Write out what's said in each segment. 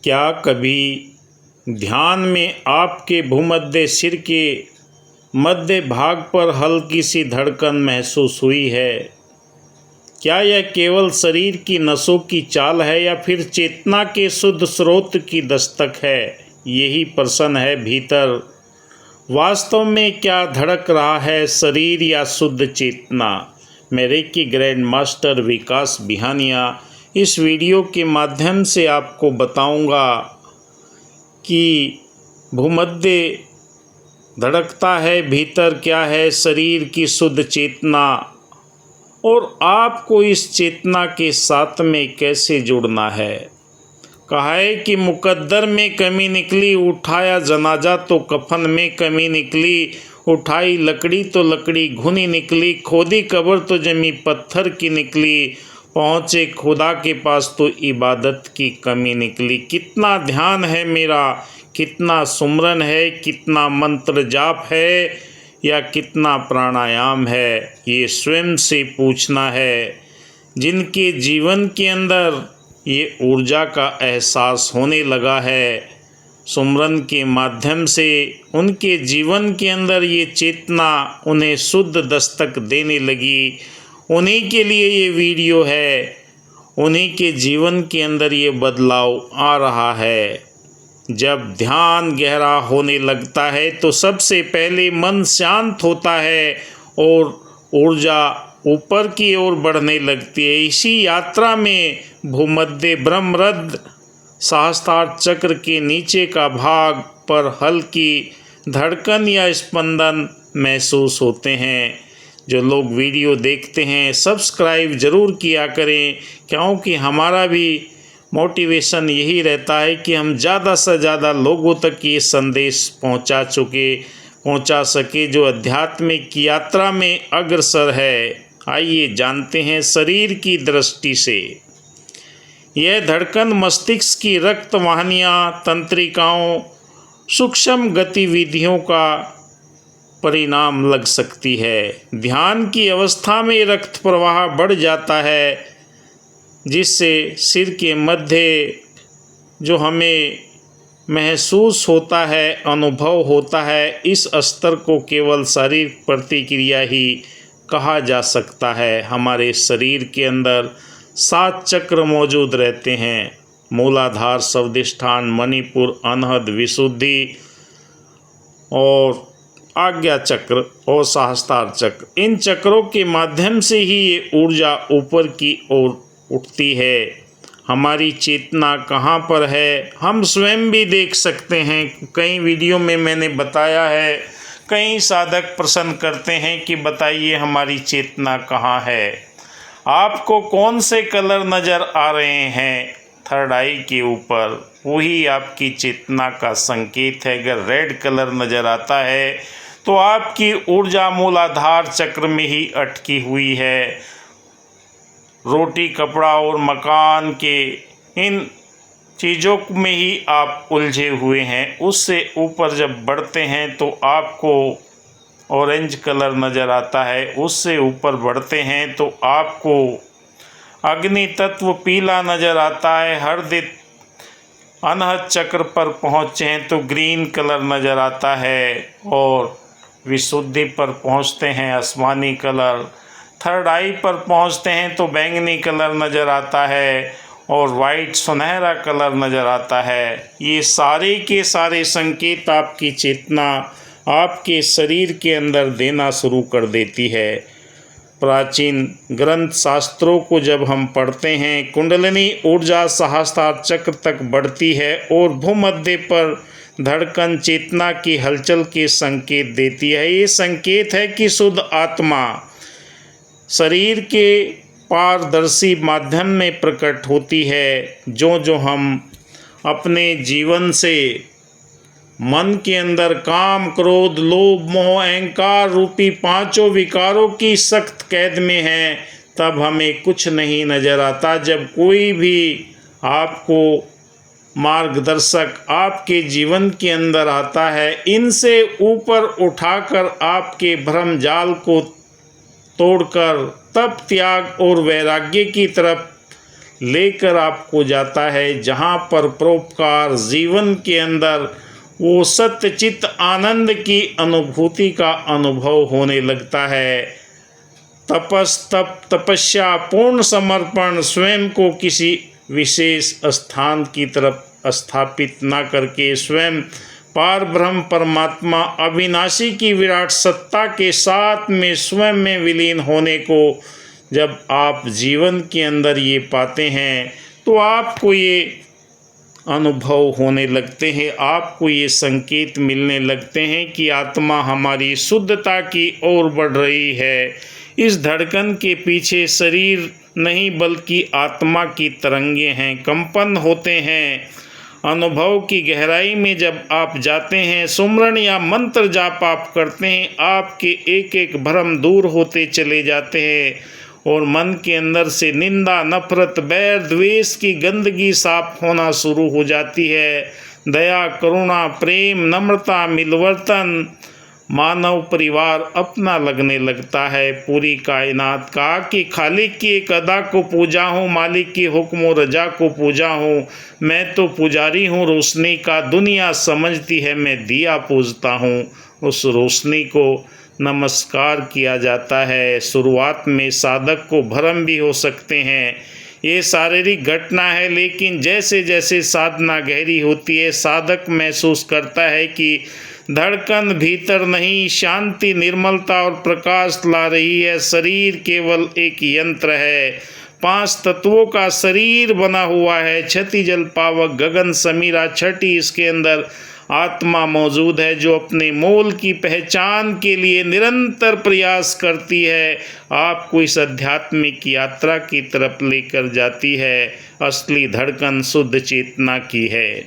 क्या कभी ध्यान में आपके भूमध्य सिर के मध्य भाग पर हल्की सी धड़कन महसूस हुई है? क्या यह केवल शरीर की नसों की चाल है या फिर चेतना के शुद्ध स्रोत की दस्तक है? यही प्रश्न है भीतर। वास्तव में क्या धड़क रहा है, शरीर या शुद्ध चेतना? मैं रेकी ग्रैंड मास्टर विकास बिहानिया इस वीडियो के माध्यम से आपको बताऊंगा कि भूमध्य धड़कता है, भीतर क्या है, शरीर की शुद्ध चेतना, और आपको इस चेतना के साथ में कैसे जुड़ना है। कहा है कि मुकद्दर में कमी निकली, उठाया जनाजा तो कफन में कमी निकली, उठाई लकड़ी तो लकड़ी घुनी निकली, खोदी कब्र तो जमी पत्थर की निकली, पहुँचे खुदा के पास तो इबादत की कमी निकली। कितना ध्यान है मेरा, कितना सुमरन है, कितना मंत्र जाप है या कितना प्राणायाम है, ये स्वयं से पूछना है। जिनके जीवन के अंदर ये ऊर्जा का एहसास होने लगा है, सुमरन के माध्यम से उनके जीवन के अंदर ये चेतना उन्हें शुद्ध दस्तक देने लगी, उन्हीं के लिए ये वीडियो है, उन्हीं के जीवन के अंदर ये बदलाव आ रहा है। जब ध्यान गहरा होने लगता है तो सबसे पहले मन शांत होता है और ऊर्जा ऊपर की ओर बढ़ने लगती है। इसी यात्रा में भूमध्य ब्रह्मरंध्र सहस्त्रार चक्र के नीचे का भाग पर हल्की धड़कन या स्पंदन महसूस होते हैं। जो लोग वीडियो देखते हैं सब्सक्राइब ज़रूर किया करें, क्योंकि हमारा भी मोटिवेशन यही रहता है कि हम ज़्यादा से ज़्यादा लोगों तक ये संदेश पहुंचा सके जो आध्यात्मिक यात्रा में अग्रसर है। आइए जानते हैं शरीर की दृष्टि से। यह धड़कन मस्तिष्क की रक्त वाहिनियाँ, तंत्रिकाओं, सूक्ष्म गतिविधियों का परिणाम लग सकती है। ध्यान की अवस्था में रक्त प्रवाह बढ़ जाता है, जिससे सिर के मध्य जो हमें महसूस होता है, अनुभव होता है, इस स्तर को केवल शारीरिक प्रतिक्रिया ही कहा जा सकता है। हमारे शरीर के अंदर 7 चक्र मौजूद रहते हैं: मूलाधार, स्वादिष्ठान, मणिपुर, अनहद, विशुद्धि और आज्ञा चक्र और सहस्त्रार चक्र। इन चक्रों के माध्यम से ही ये ऊर्जा ऊपर की ओर उठती है। हमारी चेतना कहाँ पर है हम स्वयं भी देख सकते हैं। कई वीडियो में मैंने बताया है, कई साधक प्रश्न करते हैं कि बताइए हमारी चेतना कहाँ है। आपको कौन से कलर नज़र आ रहे हैं थर्ड आई के ऊपर, वही आपकी चेतना का संकेत है। अगर रेड कलर नज़र आता है तो आपकी ऊर्जा मूलाधार चक्र में ही अटकी हुई है। रोटी, कपड़ा और मकान के इन चीज़ों में ही आप उलझे हुए हैं। उससे ऊपर जब बढ़ते हैं तो आपको ऑरेंज कलर नज़र आता है, उससे ऊपर बढ़ते हैं तो आपको अग्नि तत्व पीला नज़र आता है। हृदय अनहद चक्र पर पहुँचे हैं तो ग्रीन कलर नज़र आता है, और विशुद्धि पर पहुँचते हैं आसमानी कलर। थर्ड आई पर पहुँचते हैं तो बैंगनी कलर नज़र आता है और वाइट सुनहरा कलर नज़र आता है। ये सारे के सारे संकेत आपकी चेतना आपके शरीर के अंदर देना शुरू कर देती है। प्राचीन ग्रंथ शास्त्रों को जब हम पढ़ते हैं, कुंडलिनी ऊर्जा सहस्त्रार चक्र तक बढ़ती है और भूमध्य पर धड़कन चेतना की हलचल के संकेत देती है। ये संकेत है कि शुद्ध आत्मा शरीर के पारदर्शी माध्यम में प्रकट होती है। जो हम अपने जीवन से मन के अंदर काम, क्रोध, लोभ, मोह, अहंकार रूपी 5 विकारों की सख्त कैद में हैं, तब हमें कुछ नहीं नज़र आता। जब कोई भी आपको मार्गदर्शक आपके जीवन के अंदर आता है, इनसे ऊपर उठाकर आपके भ्रम जाल को तोड़कर तब त्याग और वैराग्य की तरफ लेकर आपको जाता है, जहाँ पर परोपकार जीवन के अंदर वो सत्यचित आनंद की अनुभूति का अनुभव होने लगता है। तपस्या, पूर्ण समर्पण, स्वयं को किसी विशेष स्थान की तरफ स्थापित न करके स्वयं पार ब्रह्म परमात्मा अविनाशी की विराट सत्ता के साथ में स्वयं में विलीन होने को जब आप जीवन के अंदर ये पाते हैं तो आपको ये अनुभव होने लगते हैं, आपको ये संकेत मिलने लगते हैं कि आत्मा हमारी शुद्धता की ओर बढ़ रही है। इस धड़कन के पीछे शरीर नहीं बल्कि आत्मा की तरंगे हैं, कंपन होते हैं। अनुभव की गहराई में जब आप जाते हैं, सुमरण या मंत्र जाप आप करते हैं, आपके एक एक भ्रम दूर होते चले जाते हैं और मन के अंदर से निंदा, नफरत, बैर, द्वेष की गंदगी साफ होना शुरू हो जाती है। दया, करुणा, प्रेम, नम्रता, मिलवर्तन, मानव परिवार अपना लगने लगता है। पूरी कायनात का कि खालिक की एक अदा को पूजा हूँ, मालिक की हुक्म और रजा को पूजा हूँ, मैं तो पुजारी हूँ रोशनी का, दुनिया समझती है मैं दिया पूजता हूँ। उस रोशनी को नमस्कार किया जाता है। शुरुआत में साधक को भ्रम भी हो सकते हैं, ये शारीरिक घटना है, लेकिन जैसे जैसे साधना गहरी होती है साधक महसूस करता है कि धड़कन भीतर नहीं, शांति, निर्मलता और प्रकाश ला रही है। शरीर केवल एक यंत्र है, 5 तत्वों का शरीर बना हुआ है, छति, जल, पावक, गगन, समीरा, छठी, इसके अंदर आत्मा मौजूद है जो अपने मोल की पहचान के लिए निरंतर प्रयास करती है, आपको इस आध्यात्मिक यात्रा की तरफ लेकर जाती है। असली धड़कन शुद्ध चेतना की है।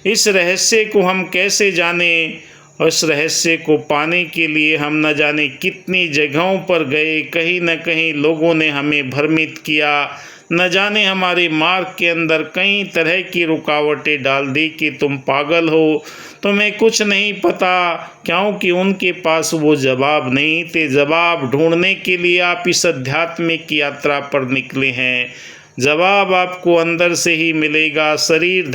इस रहस्य को हम कैसे जानें? इस रहस्य को पाने के लिए हम न जाने कितनी जगहों पर गए, कहीं न कहीं लोगों ने हमें भ्रमित किया, न जाने हमारे मार्ग के अंदर कई तरह की रुकावटें डाल दी कि तुम पागल हो, तुम्हें कुछ नहीं पता, क्योंकि उनके पास वो जवाब नहीं थे। जवाब ढूंढने के लिए आप इस आध्यात्मिक यात्रा पर निकले हैं। जवाब आपको अंदर से ही मिलेगा। शरीर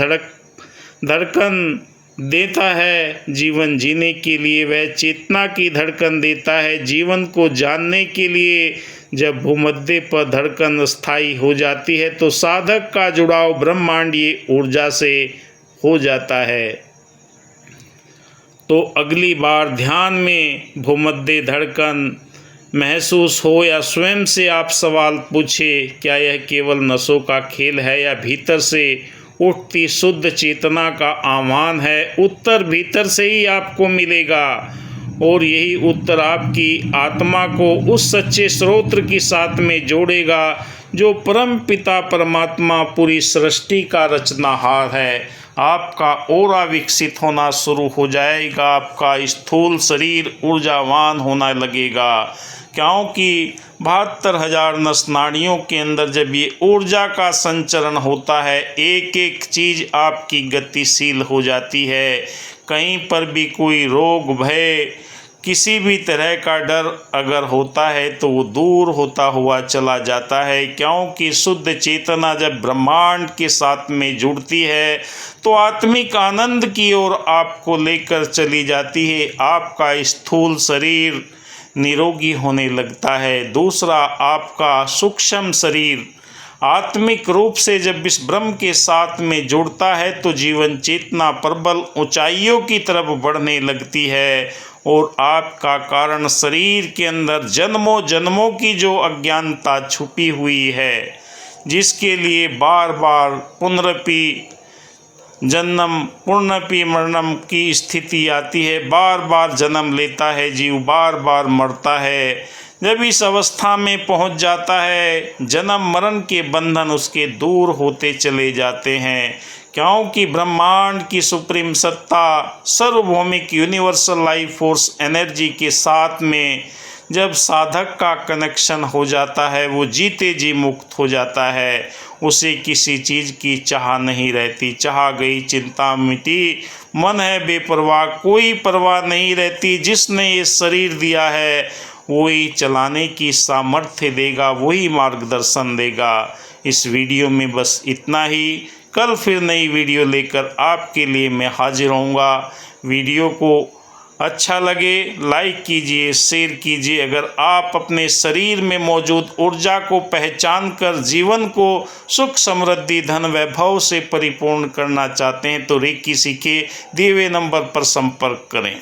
धड़कन देता है जीवन जीने के लिए, वह चेतना की धड़कन देता है जीवन को जानने के लिए। जब भूमध्य पर धड़कन स्थायी हो जाती है तो साधक का जुड़ाव ब्रह्मांडीय ऊर्जा से हो जाता है। तो अगली बार ध्यान में भूमध्य धड़कन महसूस हो या स्वयं से आप सवाल पूछें, क्या यह केवल नसों का खेल है या भीतर से उठती शुद्ध चेतना का आह्वान है? उत्तर भीतर से ही आपको मिलेगा और यही उत्तर आपकी आत्मा को उस सच्चे स्रोत के साथ में जोड़ेगा जो परम पिता परमात्मा पूरी सृष्टि का रचनाहार है। आपका ओरा विकसित होना शुरू हो जाएगा, आपका स्थूल शरीर ऊर्जावान होने लगेगा, क्योंकि 72,000 नस नाड़ियों के अंदर जब ये ऊर्जा का संचरण होता है, एक एक चीज़ आपकी गतिशील हो जाती है। कहीं पर भी कोई रोग, भय, किसी भी तरह का डर अगर होता है तो वो दूर होता हुआ चला जाता है, क्योंकि शुद्ध चेतना जब ब्रह्मांड के साथ में जुड़ती है तो आत्मिक आनंद की ओर आपको लेकर चली जाती है। आपका स्थूल शरीर निरोगी होने लगता है। दूसरा, आपका सूक्ष्म शरीर आत्मिक रूप से जब इस ब्रह्म के साथ में जुड़ता है तो जीवन चेतना प्रबल ऊंचाइयों की तरफ बढ़ने लगती है और आपका कारण शरीर के अंदर जन्मों जन्मों की जो अज्ञानता छुपी हुई है, जिसके लिए बार बार पुनरपि जन्म पुनरपि मरणम की स्थिति आती है, बार बार जन्म लेता है जीव, बार बार मरता है। जब इस अवस्था में पहुंच जाता है, जन्म मरण के बंधन उसके दूर होते चले जाते हैं, क्योंकि ब्रह्मांड की सुप्रीम सत्ता सर्वभौमिक यूनिवर्सल लाइफ फोर्स एनर्जी के साथ में जब साधक का कनेक्शन हो जाता है, वो जीते जी मुक्त हो जाता है। उसे किसी चीज़ की चाह नहीं रहती, चाह गई चिंता मिटी, मन है बेपरवाह, कोई परवाह नहीं रहती। जिसने ये शरीर दिया है वही चलाने की सामर्थ्य देगा, वही मार्गदर्शन देगा। इस वीडियो में बस इतना ही। कल फिर नई वीडियो लेकर आपके लिए मैं हाजिर होऊंगा। वीडियो को अच्छा लगे लाइक कीजिए, शेयर कीजिए। अगर आप अपने शरीर में मौजूद ऊर्जा को पहचान कर जीवन को सुख समृद्धि धन वैभव से परिपूर्ण करना चाहते हैं तो रेकी सीखे दिए हुए नंबर पर संपर्क करें।